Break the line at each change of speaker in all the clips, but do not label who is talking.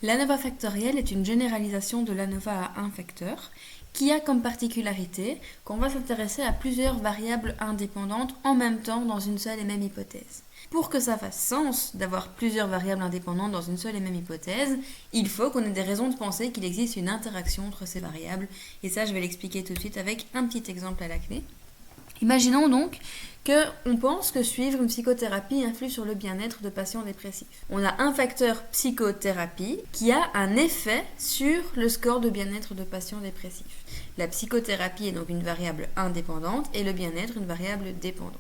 L'ANOVA factorielle est une généralisation de l'ANOVA à un facteur qui a comme particularité qu'on va s'intéresser à plusieurs variables indépendantes en même temps dans une seule et même hypothèse. Pour que ça fasse sens d'avoir plusieurs variables indépendantes dans une seule et même hypothèse, il faut qu'on ait des raisons de penser qu'il existe une interaction entre ces variables, et ça je vais l'expliquer tout de suite avec un petit exemple à la clé. Imaginons donc qu'on pense que suivre une psychothérapie influe sur le bien-être de patients dépressifs. On a un facteur psychothérapie qui a un effet sur le score de bien-être de patients dépressifs. La psychothérapie est donc une variable indépendante et le bien-être une variable dépendante.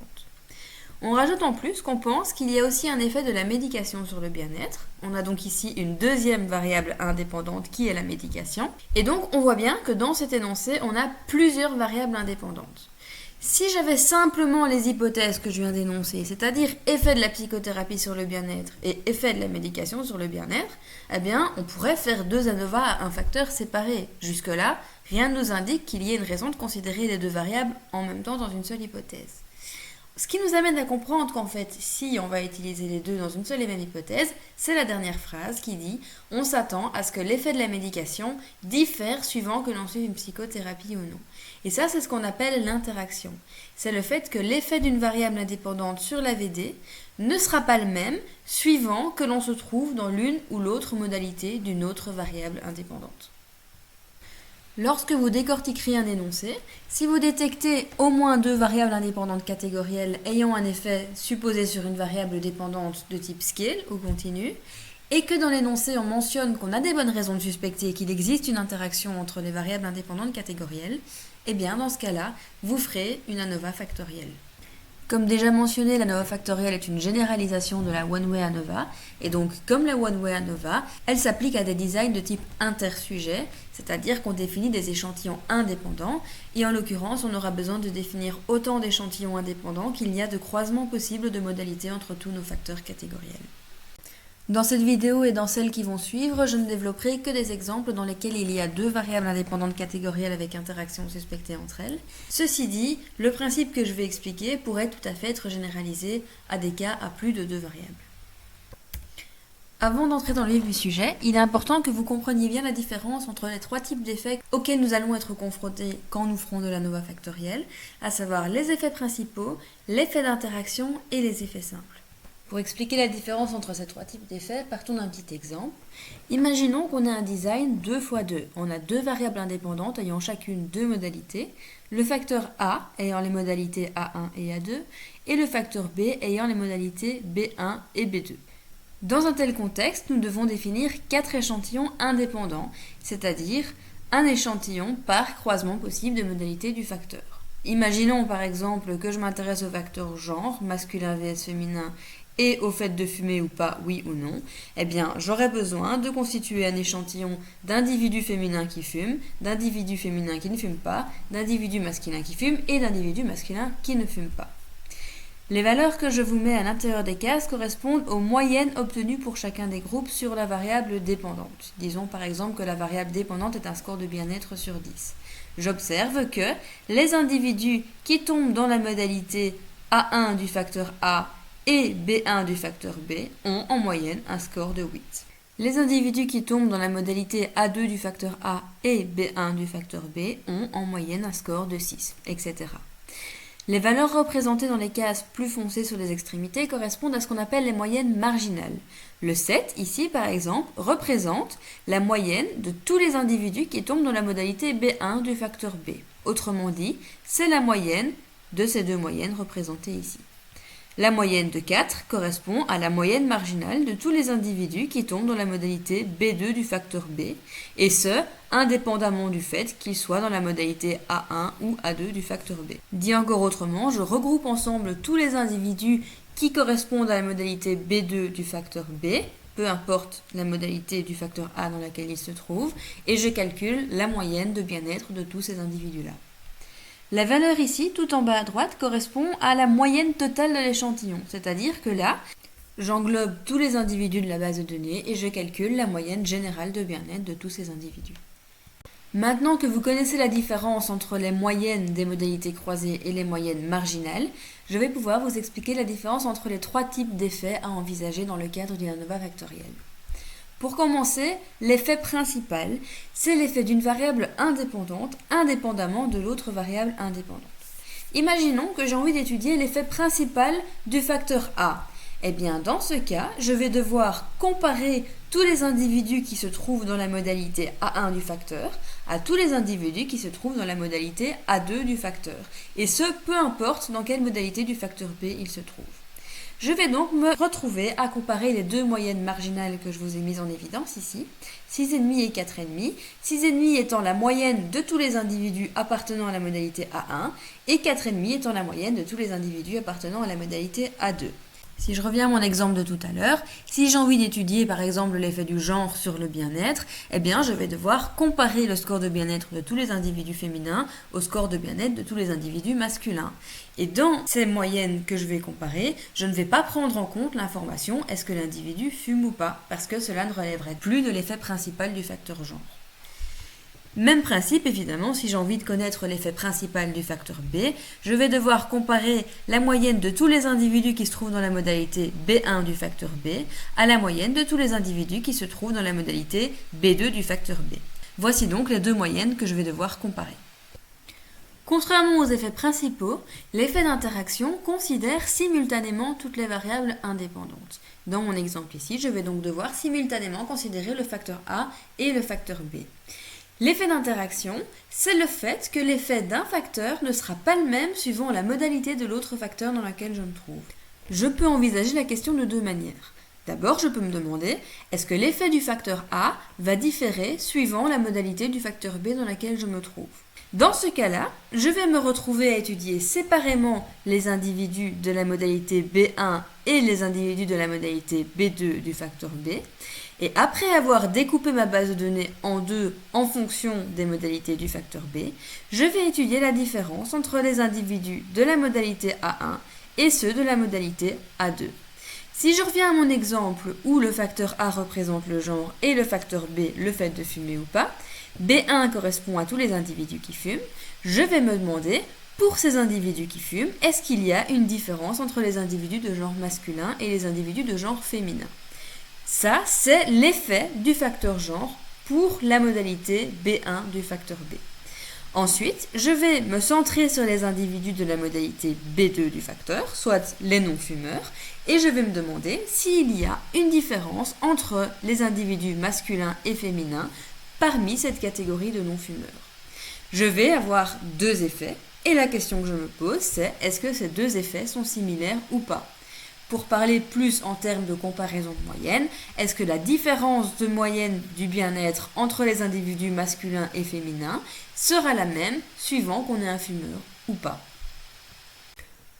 On rajoute en plus qu'on pense qu'il y a aussi un effet de la médication sur le bien-être. On a donc ici une deuxième variable indépendante qui est la médication. Et donc on voit bien que dans cet énoncé, on a plusieurs variables indépendantes. Si j'avais simplement les hypothèses que je viens d'énoncer, c'est-à-dire effet de la psychothérapie sur le bien-être et effet de la médication sur le bien-être, eh bien, on pourrait faire deux ANOVA à un facteur séparé. Jusque-là, rien ne nous indique qu'il y ait une raison de considérer les deux variables en même temps dans une seule hypothèse. Ce qui nous amène à comprendre qu'en fait, si on va utiliser les deux dans une seule et même hypothèse, c'est la dernière phrase qui dit « On s'attend à ce que l'effet de la médication diffère suivant que l'on suive une psychothérapie ou non ». Et ça, c'est ce qu'on appelle l'interaction. C'est le fait que l'effet d'une variable indépendante sur la VD ne sera pas le même suivant que l'on se trouve dans l'une ou l'autre modalité d'une autre variable indépendante. Lorsque vous décortiquerez un énoncé, si vous détectez au moins deux variables indépendantes catégorielles ayant un effet supposé sur une variable dépendante de type scale ou continu, et que dans l'énoncé on mentionne qu'on a des bonnes raisons de suspecter qu'il existe une interaction entre les variables indépendantes catégorielles, eh bien dans ce cas-là, vous ferez une ANOVA factorielle. Comme déjà mentionné, l'ANOVA factorielle est une généralisation de la one-way ANOVA, et donc comme la one-way ANOVA, elle s'applique à des designs de type intersujet, c'est-à-dire qu'on définit des échantillons indépendants, et en l'occurrence, on aura besoin de définir autant d'échantillons indépendants qu'il y a de croisements possibles de modalités entre tous nos facteurs catégoriels. Dans cette vidéo et dans celles qui vont suivre, je ne développerai que des exemples dans lesquels il y a deux variables indépendantes catégorielles avec interaction suspectée entre elles. Ceci dit, le principe que je vais expliquer pourrait tout à fait être généralisé à des cas à plus de deux variables. Avant d'entrer dans le vif du sujet, il est important que vous compreniez bien la différence entre les trois types d'effets auxquels nous allons être confrontés quand nous ferons de l'ANOVA factorielle, à savoir les effets principaux, l'effet d'interaction et les effets simples. Pour expliquer la différence entre ces trois types d'effets, partons d'un petit exemple. Imaginons qu'on a un design 2x2. On a deux variables indépendantes ayant chacune deux modalités, le facteur A ayant les modalités A1 et A2, et le facteur B ayant les modalités B1 et B2. Dans un tel contexte, nous devons définir 4 échantillons indépendants, c'est-à-dire un échantillon par croisement possible de modalités du facteur. Imaginons par exemple que je m'intéresse au facteur genre, masculin vs féminin, et au fait de fumer ou pas, oui ou non, eh bien j'aurai besoin de constituer un échantillon d'individus féminins qui fument, d'individus féminins qui ne fument pas, d'individus masculins qui fument et d'individus masculins qui ne fument pas. Les valeurs que je vous mets à l'intérieur des cases correspondent aux moyennes obtenues pour chacun des groupes sur la variable dépendante. Disons par exemple que la variable dépendante est un score de bien-être sur 10. J'observe que les individus qui tombent dans la modalité A1 du facteur A et B1 du facteur B ont en moyenne un score de 8. Les individus qui tombent dans la modalité A2 du facteur A et B1 du facteur B ont en moyenne un score de 6, etc. Les valeurs représentées dans les cases plus foncées sur les extrémités correspondent à ce qu'on appelle les moyennes marginales. Le 7, ici par exemple, représente la moyenne de tous les individus qui tombent dans la modalité B1 du facteur B. Autrement dit, c'est la moyenne de ces deux moyennes représentées ici. La moyenne de 4 correspond à la moyenne marginale de tous les individus qui tombent dans la modalité B2 du facteur B, et ce, indépendamment du fait qu'ils soient dans la modalité A1 ou A2 du facteur B. Dit encore autrement, je regroupe ensemble tous les individus qui correspondent à la modalité B2 du facteur B, peu importe la modalité du facteur A dans laquelle ils se trouvent, et je calcule la moyenne de bien-être de tous ces individus-là. La valeur ici, tout en bas à droite, correspond à la moyenne totale de l'échantillon, c'est-à-dire que là, j'englobe tous les individus de la base de données et je calcule la moyenne générale de bien-être de tous ces individus. Maintenant que vous connaissez la différence entre les moyennes des modalités croisées et les moyennes marginales, je vais pouvoir vous expliquer la différence entre les trois types d'effets à envisager dans le cadre d'une ANOVA factorielle. Pour commencer, l'effet principal, c'est l'effet d'une variable indépendante indépendamment de l'autre variable indépendante. Imaginons que j'ai envie d'étudier l'effet principal du facteur A. Eh bien, dans ce cas, je vais devoir comparer tous les individus qui se trouvent dans la modalité A1 du facteur à tous les individus qui se trouvent dans la modalité A2 du facteur. Et ce, peu importe dans quelle modalité du facteur B ils se trouvent. Je vais donc me retrouver à comparer les deux moyennes marginales que je vous ai mises en évidence ici, 6,5 et 4,5, 6,5 étant la moyenne de tous les individus appartenant à la modalité A1 et 4,5 étant la moyenne de tous les individus appartenant à la modalité A2. Si je reviens à mon exemple de tout à l'heure, si j'ai envie d'étudier par exemple l'effet du genre sur le bien-être, eh bien je vais devoir comparer le score de bien-être de tous les individus féminins au score de bien-être de tous les individus masculins. Et dans ces moyennes que je vais comparer, je ne vais pas prendre en compte l'information est-ce que l'individu fume ou pas, parce que cela ne relèverait plus de l'effet principal du facteur genre. Même principe, évidemment, si j'ai envie de connaître l'effet principal du facteur B, je vais devoir comparer la moyenne de tous les individus qui se trouvent dans la modalité B1 du facteur B à la moyenne de tous les individus qui se trouvent dans la modalité B2 du facteur B. Voici donc les deux moyennes que je vais devoir comparer. Contrairement aux effets principaux, l'effet d'interaction considère simultanément toutes les variables indépendantes. Dans mon exemple ici, je vais donc devoir simultanément considérer le facteur A et le facteur B. L'effet d'interaction, c'est le fait que l'effet d'un facteur ne sera pas le même suivant la modalité de l'autre facteur dans laquelle je me trouve. Je peux envisager la question de deux manières. D'abord, je peux me demander, est-ce que l'effet du facteur A va différer suivant la modalité du facteur B dans laquelle je me trouve? Dans ce cas-là, je vais me retrouver à étudier séparément les individus de la modalité B1 et les individus de la modalité B2 du facteur B. Et après avoir découpé ma base de données en deux en fonction des modalités du facteur B, je vais étudier la différence entre les individus de la modalité A1 et ceux de la modalité A2. Si je reviens à mon exemple où le facteur A représente le genre et le facteur B le fait de fumer ou pas, B1 correspond à tous les individus qui fument, je vais me demander, pour ces individus qui fument, est-ce qu'il y a une différence entre les individus de genre masculin et les individus de genre féminin? Ça, c'est l'effet du facteur genre pour la modalité B1 du facteur B. Ensuite, je vais me centrer sur les individus de la modalité B2 du facteur, soit les non-fumeurs, et je vais me demander s'il y a une différence entre les individus masculins et féminins parmi cette catégorie de non-fumeurs. Je vais avoir deux effets, et la question que je me pose, c'est est-ce que ces deux effets sont similaires ou pas? Pour parler plus en termes de comparaison de moyenne, est-ce que la différence de moyenne du bien-être entre les individus masculins et féminins sera la même suivant qu'on est un fumeur ou pas?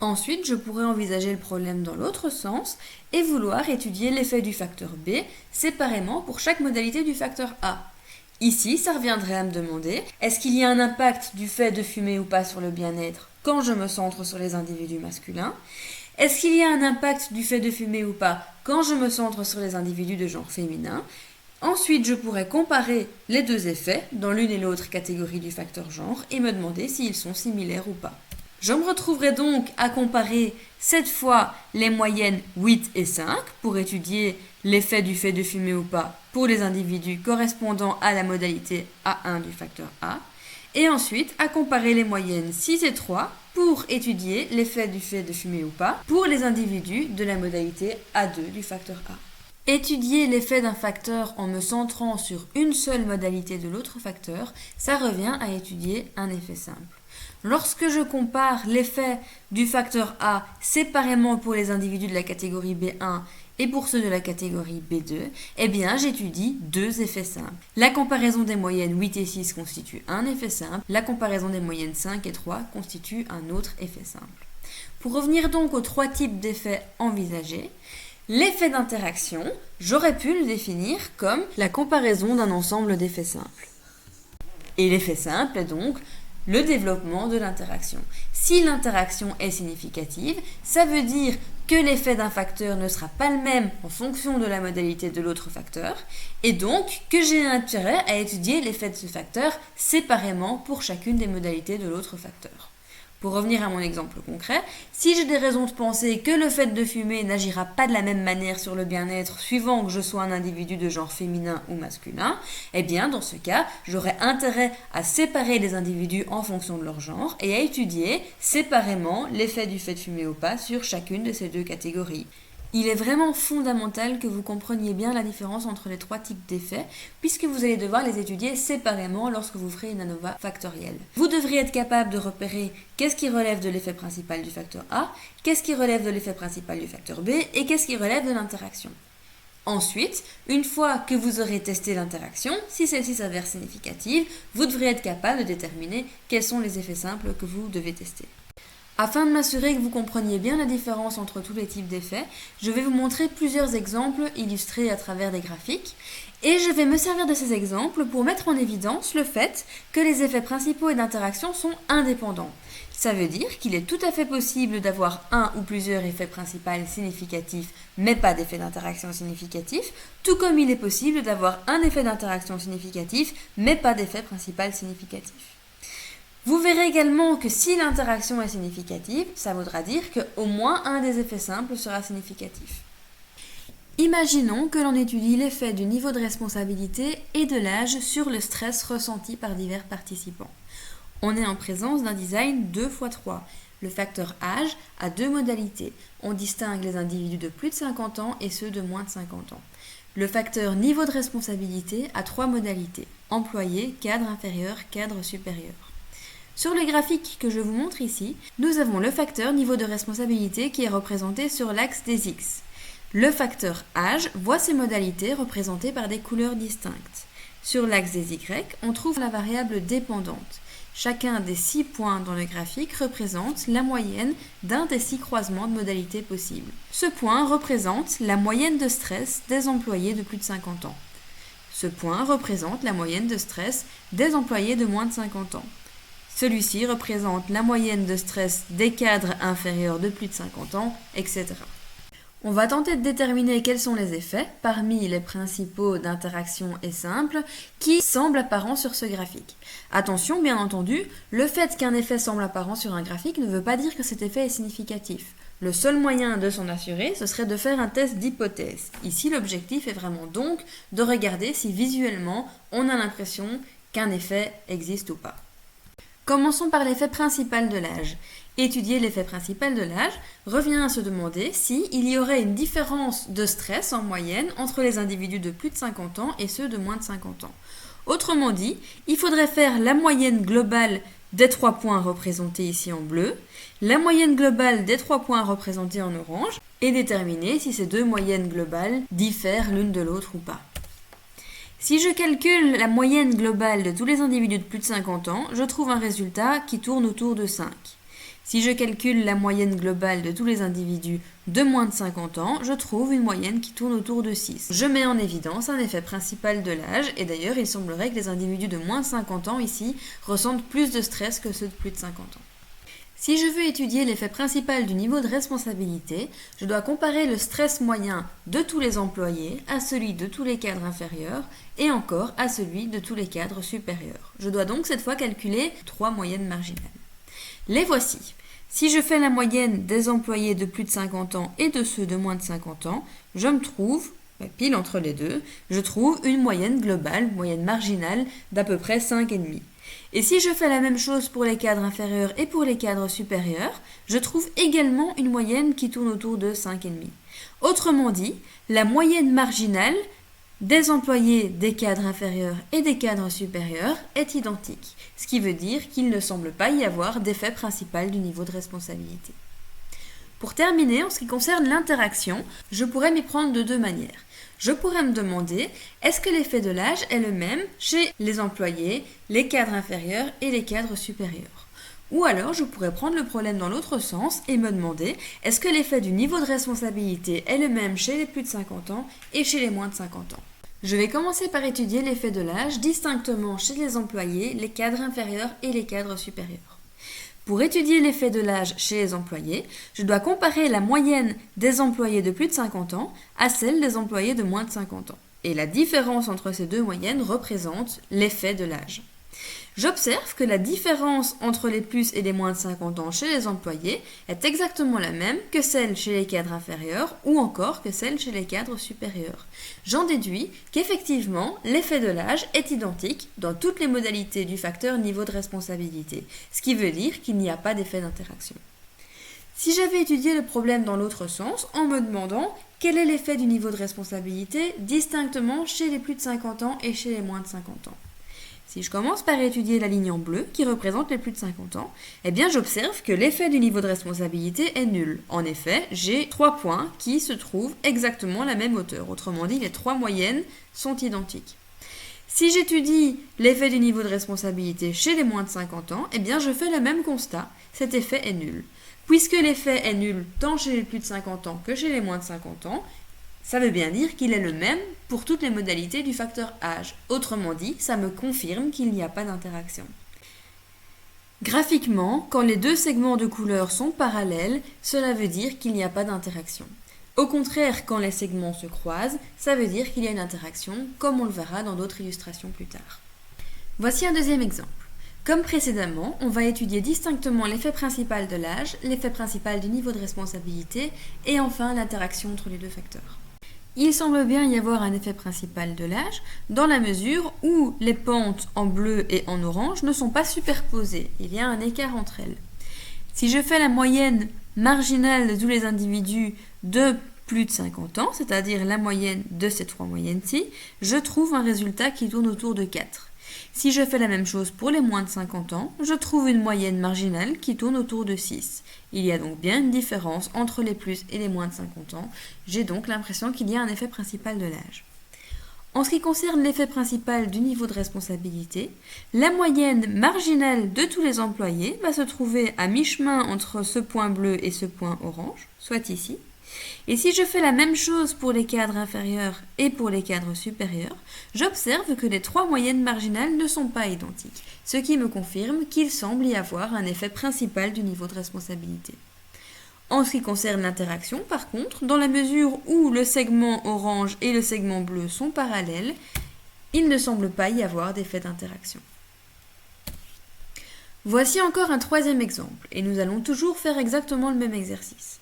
Ensuite, je pourrais envisager le problème dans l'autre sens et vouloir étudier l'effet du facteur B séparément pour chaque modalité du facteur A. Ici, ça reviendrait à me demander, est-ce qu'il y a un impact du fait de fumer ou pas sur le bien-être quand je me centre sur les individus masculins? Est-ce qu'il y a un impact du fait de fumer ou pas quand je me centre sur les individus de genre féminin? Ensuite, je pourrais comparer les deux effets dans l'une et l'autre catégorie du facteur genre et me demander s'ils sont similaires ou pas. Je me retrouverai donc à comparer cette fois les moyennes 8 et 5 pour étudier l'effet du fait de fumer ou pas pour les individus correspondant à la modalité A1 du facteur A. Et ensuite, à comparer les moyennes 6 et 3 pour étudier l'effet du fait de fumer ou pas pour les individus de la modalité A2 du facteur A. Étudier l'effet d'un facteur en me centrant sur une seule modalité de l'autre facteur, ça revient à étudier un effet simple. Lorsque je compare l'effet du facteur A séparément pour les individus de la catégorie B1 et pour ceux de la catégorie B2, eh bien j'étudie deux effets simples. La comparaison des moyennes 8 et 6 constitue un effet simple, la comparaison des moyennes 5 et 3 constitue un autre effet simple. Pour revenir donc aux trois types d'effets envisagés, l'effet d'interaction, j'aurais pu le définir comme la comparaison d'un ensemble d'effets simples. Et l'effet simple est donc le développement de l'interaction. Si l'interaction est significative, ça veut dire que l'effet d'un facteur ne sera pas le même en fonction de la modalité de l'autre facteur, et donc que j'ai intérêt à étudier l'effet de ce facteur séparément pour chacune des modalités de l'autre facteur. Pour revenir à mon exemple concret, si j'ai des raisons de penser que le fait de fumer n'agira pas de la même manière sur le bien-être suivant que je sois un individu de genre féminin ou masculin, eh bien dans ce cas, j'aurais intérêt à séparer les individus en fonction de leur genre et à étudier séparément l'effet du fait de fumer ou pas sur chacune de ces deux catégories. Il est vraiment fondamental que vous compreniez bien la différence entre les trois types d'effets, puisque vous allez devoir les étudier séparément lorsque vous ferez une ANOVA factorielle. Vous devrez être capable de repérer qu'est-ce qui relève de l'effet principal du facteur A, qu'est-ce qui relève de l'effet principal du facteur B, et qu'est-ce qui relève de l'interaction. Ensuite, une fois que vous aurez testé l'interaction, si celle-ci s'avère significative, vous devrez être capable de déterminer quels sont les effets simples que vous devez tester. Afin de m'assurer que vous compreniez bien la différence entre tous les types d'effets, je vais vous montrer plusieurs exemples illustrés à travers des graphiques et je vais me servir de ces exemples pour mettre en évidence le fait que les effets principaux et d'interaction sont indépendants. Ça veut dire qu'il est tout à fait possible d'avoir un ou plusieurs effets principaux significatifs mais pas d'effet d'interaction significatif, tout comme il est possible d'avoir un effet d'interaction significatif mais pas d'effet principal significatif. Vous verrez également que si l'interaction est significative, ça voudra dire qu'au moins un des effets simples sera significatif. Imaginons que l'on étudie l'effet du niveau de responsabilité et de l'âge sur le stress ressenti par divers participants. On est en présence d'un design 2x3. Le facteur âge a deux modalités. On distingue les individus de plus de 50 ans et ceux de moins de 50 ans. Le facteur niveau de responsabilité a trois modalités. Employé, cadre inférieur, cadre supérieur. Sur le graphique que je vous montre ici, nous avons le facteur niveau de responsabilité qui est représenté sur l'axe des X. Le facteur âge voit ses modalités représentées par des couleurs distinctes. Sur l'axe des Y, on trouve la variable dépendante. Chacun des 6 points dans le graphique représente la moyenne d'un des 6 croisements de modalités possibles. Ce point représente la moyenne de stress des employés de plus de 50 ans. Ce point représente la moyenne de stress des employés de moins de 50 ans. Celui-ci représente la moyenne de stress des cadres inférieurs de plus de 50 ans, etc. On va tenter de déterminer quels sont les effets, parmi les principaux d'interaction et simples, qui semblent apparents sur ce graphique. Attention, bien entendu, le fait qu'un effet semble apparent sur un graphique ne veut pas dire que cet effet est significatif. Le seul moyen de s'en assurer, ce serait de faire un test d'hypothèse. Ici, l'objectif est vraiment donc de regarder si visuellement on a l'impression qu'un effet existe ou pas. Commençons par l'effet principal de l'âge. Étudier l'effet principal de l'âge revient à se demander s'il y aurait une différence de stress en moyenne entre les individus de plus de 50 ans et ceux de moins de 50 ans. Autrement dit, il faudrait faire la moyenne globale des 3 points représentés ici en bleu, la moyenne globale des 3 points représentés en orange, et déterminer si ces deux moyennes globales diffèrent l'une de l'autre ou pas. Si je calcule la moyenne globale de tous les individus de plus de 50 ans, je trouve un résultat qui tourne autour de 5. Si je calcule la moyenne globale de tous les individus de moins de 50 ans, je trouve une moyenne qui tourne autour de 6. Je mets en évidence un effet principal de l'âge, et d'ailleurs il semblerait que les individus de moins de 50 ans ici ressentent plus de stress que ceux de plus de 50 ans. Si je veux étudier l'effet principal du niveau de responsabilité, je dois comparer le stress moyen de tous les employés à celui de tous les cadres inférieurs et encore à celui de tous les cadres supérieurs. Je dois donc cette fois calculer 3 moyennes marginales. Les voici. Si je fais la moyenne des employés de plus de 50 ans et de ceux de moins de 50 ans, je me trouve, pile entre les deux, je trouve une moyenne globale, moyenne marginale d'à peu près 5,5. Et si je fais la même chose pour les cadres inférieurs et pour les cadres supérieurs, je trouve également une moyenne qui tourne autour de 5,5. Autrement dit, la moyenne marginale des employés des cadres inférieurs et des cadres supérieurs est identique, ce qui veut dire qu'il ne semble pas y avoir d'effet principal du niveau de responsabilité. Pour terminer, en ce qui concerne l'interaction, je pourrais m'y prendre de deux manières. Je pourrais me demander, est-ce que l'effet de l'âge est le même chez les employés, les cadres inférieurs et les cadres supérieurs? Ou alors, je pourrais prendre le problème dans l'autre sens et me demander, est-ce que l'effet du niveau de responsabilité est le même chez les plus de 50 ans et chez les moins de 50 ans? Je vais commencer par étudier l'effet de l'âge distinctement chez les employés, les cadres inférieurs et les cadres supérieurs. Pour étudier l'effet de l'âge chez les employés, je dois comparer la moyenne des employés de plus de 50 ans à celle des employés de moins de 50 ans. Et la différence entre ces deux moyennes représente l'effet de l'âge. J'observe que la différence entre les plus et les moins de 50 ans chez les employés est exactement la même que celle chez les cadres inférieurs ou encore que celle chez les cadres supérieurs. J'en déduis qu'effectivement, l'effet de l'âge est identique dans toutes les modalités du facteur niveau de responsabilité, ce qui veut dire qu'il n'y a pas d'effet d'interaction. Si j'avais étudié le problème dans l'autre sens, en me demandant quel est l'effet du niveau de responsabilité distinctement chez les plus de 50 ans et chez les moins de 50 ans. Si je commence par étudier la ligne en bleu, qui représente les plus de 50 ans, eh bien j'observe que l'effet du niveau de responsabilité est nul. En effet, j'ai 3 points qui se trouvent exactement à la même hauteur. Autrement dit, les 3 moyennes sont identiques. Si j'étudie l'effet du niveau de responsabilité chez les moins de 50 ans, eh bien je fais le même constat. Cet effet est nul. Puisque l'effet est nul tant chez les plus de 50 ans que chez les moins de 50 ans, ça veut bien dire qu'il est le même pour toutes les modalités du facteur âge. Autrement dit, ça me confirme qu'il n'y a pas d'interaction. Graphiquement, quand les deux segments de couleur sont parallèles, cela veut dire qu'il n'y a pas d'interaction. Au contraire, quand les segments se croisent, ça veut dire qu'il y a une interaction, comme on le verra dans d'autres illustrations plus tard. Voici un deuxième exemple. Comme précédemment, on va étudier distinctement l'effet principal de l'âge, l'effet principal du niveau de responsabilité et enfin l'interaction entre les deux facteurs. Il semble bien y avoir un effet principal de l'âge dans la mesure où les pentes en bleu et en orange ne sont pas superposées. Il y a un écart entre elles. Si je fais la moyenne marginale de tous les individus de plus de 50 ans, c'est-à-dire la moyenne de ces 3 moyennes-ci, je trouve un résultat qui tourne autour de 4. Si je fais la même chose pour les moins de 50 ans, je trouve une moyenne marginale qui tourne autour de 6. Il y a donc bien une différence entre les plus et les moins de 50 ans. J'ai donc l'impression qu'il y a un effet principal de l'âge. En ce qui concerne l'effet principal du niveau de responsabilité, la moyenne marginale de tous les employés va se trouver à mi-chemin entre ce point bleu et ce point orange, soit ici. Et si je fais la même chose pour les cadres inférieurs et pour les cadres supérieurs, j'observe que les 3 moyennes marginales ne sont pas identiques, ce qui me confirme qu'il semble y avoir un effet principal du niveau de responsabilité. En ce qui concerne l'interaction, par contre, dans la mesure où le segment orange et le segment bleu sont parallèles, il ne semble pas y avoir d'effet d'interaction. Voici encore un troisième exemple, et nous allons toujours faire exactement le même exercice.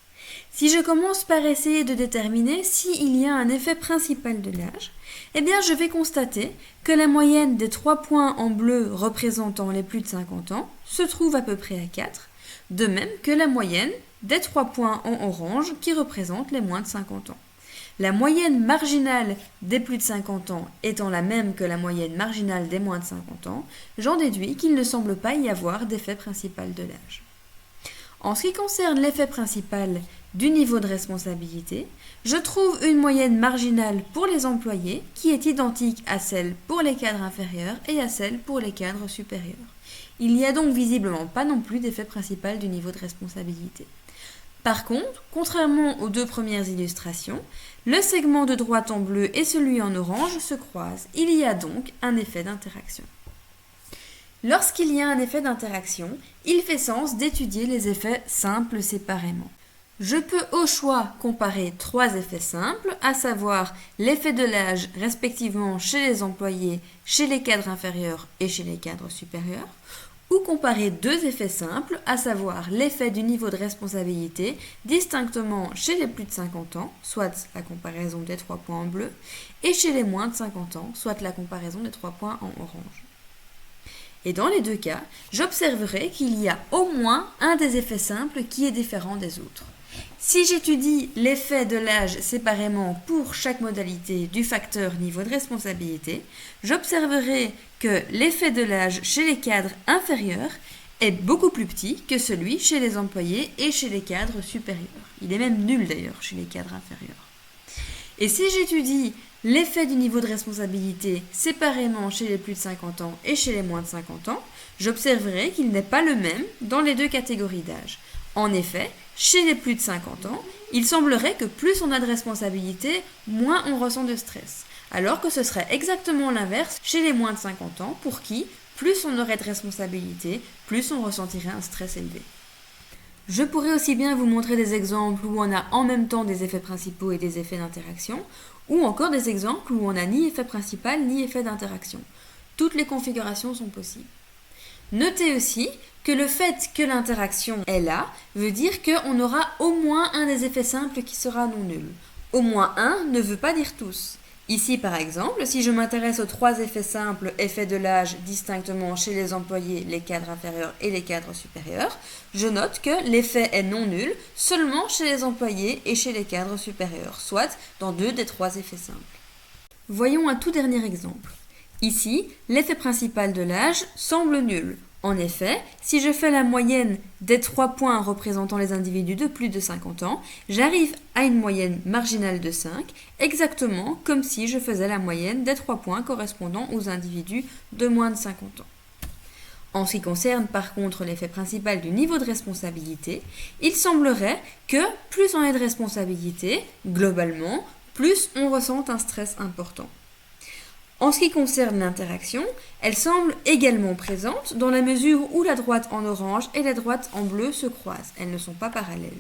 Si je commence par essayer de déterminer s'il y a un effet principal de l'âge, eh bien je vais constater que la moyenne des 3 points en bleu représentant les plus de 50 ans se trouve à peu près à 4, de même que la moyenne des 3 points en orange qui représentent les moins de 50 ans. La moyenne marginale des plus de 50 ans étant la même que la moyenne marginale des moins de 50 ans, j'en déduis qu'il ne semble pas y avoir d'effet principal de l'âge. En ce qui concerne l'effet principal du niveau de responsabilité, je trouve une moyenne marginale pour les employés qui est identique à celle pour les cadres inférieurs et à celle pour les cadres supérieurs. Il n'y a donc visiblement pas non plus d'effet principal du niveau de responsabilité. Par contre, contrairement aux 2 premières illustrations, le segment de droite en bleu et celui en orange se croisent. Il y a donc un effet d'interaction. Lorsqu'il y a un effet d'interaction, il fait sens d'étudier les effets simples séparément. Je peux au choix comparer 3 effets simples, à savoir l'effet de l'âge respectivement chez les employés, chez les cadres inférieurs et chez les cadres supérieurs, ou comparer 2 effets simples, à savoir l'effet du niveau de responsabilité distinctement chez les plus de 50 ans, soit la comparaison des 3 points en bleu, et chez les moins de 50 ans, soit la comparaison des 3 points en orange. Et dans les 2 cas, j'observerai qu'il y a au moins un des effets simples qui est différent des autres. Si j'étudie l'effet de l'âge séparément pour chaque modalité du facteur niveau de responsabilité, j'observerai que l'effet de l'âge chez les cadres inférieurs est beaucoup plus petit que celui chez les employés et chez les cadres supérieurs. Il est même nul d'ailleurs chez les cadres inférieurs. Et si j'étudie l'effet du niveau de responsabilité séparément chez les plus de 50 ans et chez les moins de 50 ans, j'observerai qu'il n'est pas le même dans les 2 catégories d'âge. En effet, chez les plus de 50 ans, il semblerait que plus on a de responsabilité, moins on ressent de stress. Alors que ce serait exactement l'inverse chez les moins de 50 ans, pour qui, plus on aurait de responsabilité, plus on ressentirait un stress élevé. Je pourrais aussi bien vous montrer des exemples où on a en même temps des effets principaux et des effets d'interaction, ou encore des exemples où on n'a ni effet principal ni effet d'interaction. Toutes les configurations sont possibles. Notez aussi que le fait que l'interaction est là veut dire qu'on aura au moins un des effets simples qui sera non nul. Au moins un ne veut pas dire tous. Ici, par exemple, si je m'intéresse aux 3 effets simples, effets de l'âge distinctement chez les employés, les cadres inférieurs et les cadres supérieurs, je note que l'effet est non nul seulement chez les employés et chez les cadres supérieurs, soit dans 2 des 3 effets simples. Voyons un tout dernier exemple. Ici, l'effet principal de l'âge semble nul. En effet, si je fais la moyenne des 3 points représentant les individus de plus de 50 ans, j'arrive à une moyenne marginale de 5, exactement comme si je faisais la moyenne des 3 points correspondant aux individus de moins de 50 ans. En ce qui concerne par contre l'effet principal du niveau de responsabilité, il semblerait que plus on est de responsabilité, globalement, plus on ressent un stress important. En ce qui concerne l'interaction, elle semble également présente dans la mesure où la droite en orange et la droite en bleu se croisent. Elles ne sont pas parallèles.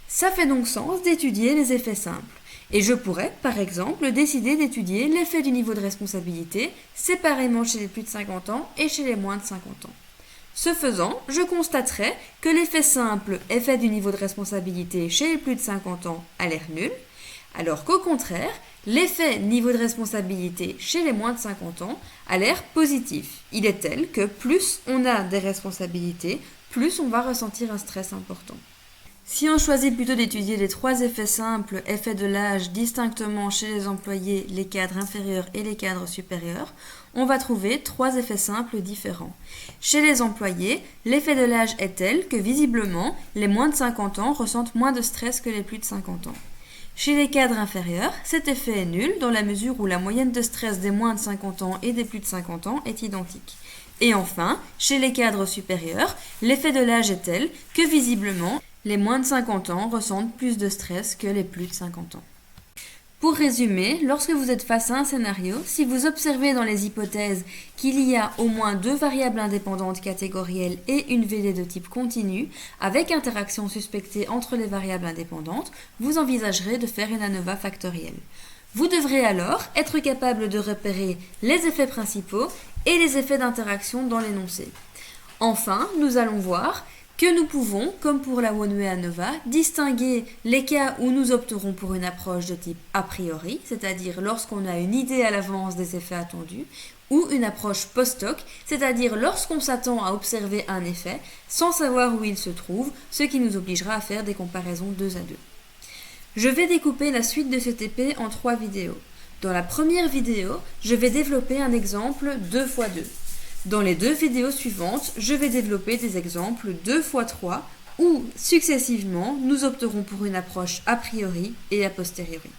Ça fait donc sens d'étudier les effets simples. Et je pourrais, par exemple, décider d'étudier l'effet du niveau de responsabilité séparément chez les plus de 50 ans et chez les moins de 50 ans. Ce faisant, je constaterai que l'effet simple, effet du niveau de responsabilité chez les plus de 50 ans, a l'air nul, alors qu'au contraire, l'effet niveau de responsabilité chez les moins de 50 ans a l'air positif. Il est tel que plus on a des responsabilités, plus on va ressentir un stress important. Si on choisit plutôt d'étudier les 3 effets simples, effets de l'âge distinctement chez les employés, les cadres inférieurs et les cadres supérieurs, on va trouver 3 effets simples différents. Chez les employés, l'effet de l'âge est tel que visiblement, les moins de 50 ans ressentent moins de stress que les plus de 50 ans. Chez les cadres inférieurs, cet effet est nul dans la mesure où la moyenne de stress des moins de 50 ans et des plus de 50 ans est identique. Et enfin, chez les cadres supérieurs, l'effet de l'âge est tel que visiblement, les moins de 50 ans ressentent plus de stress que les plus de 50 ans. Pour résumer, lorsque vous êtes face à un scénario, si vous observez dans les hypothèses qu'il y a au moins 2 variables indépendantes catégorielles et une VD de type continu, avec interaction suspectée entre les variables indépendantes, vous envisagerez de faire une ANOVA factorielle. Vous devrez alors être capable de repérer les effets principaux et les effets d'interaction dans l'énoncé. Enfin, nous allons voir que nous pouvons, comme pour la one-way ANOVA, distinguer les cas où nous opterons pour une approche de type a priori, c'est-à-dire lorsqu'on a une idée à l'avance des effets attendus, ou une approche post-hoc, c'est-à-dire lorsqu'on s'attend à observer un effet sans savoir où il se trouve, ce qui nous obligera à faire des comparaisons 2 à 2. Je vais découper la suite de ce TP en 3 vidéos. Dans la première vidéo, je vais développer un exemple 2 x 2. Dans les 2 vidéos suivantes, je vais développer des exemples 2 x 3 où, successivement, nous opterons pour une approche a priori et a posteriori.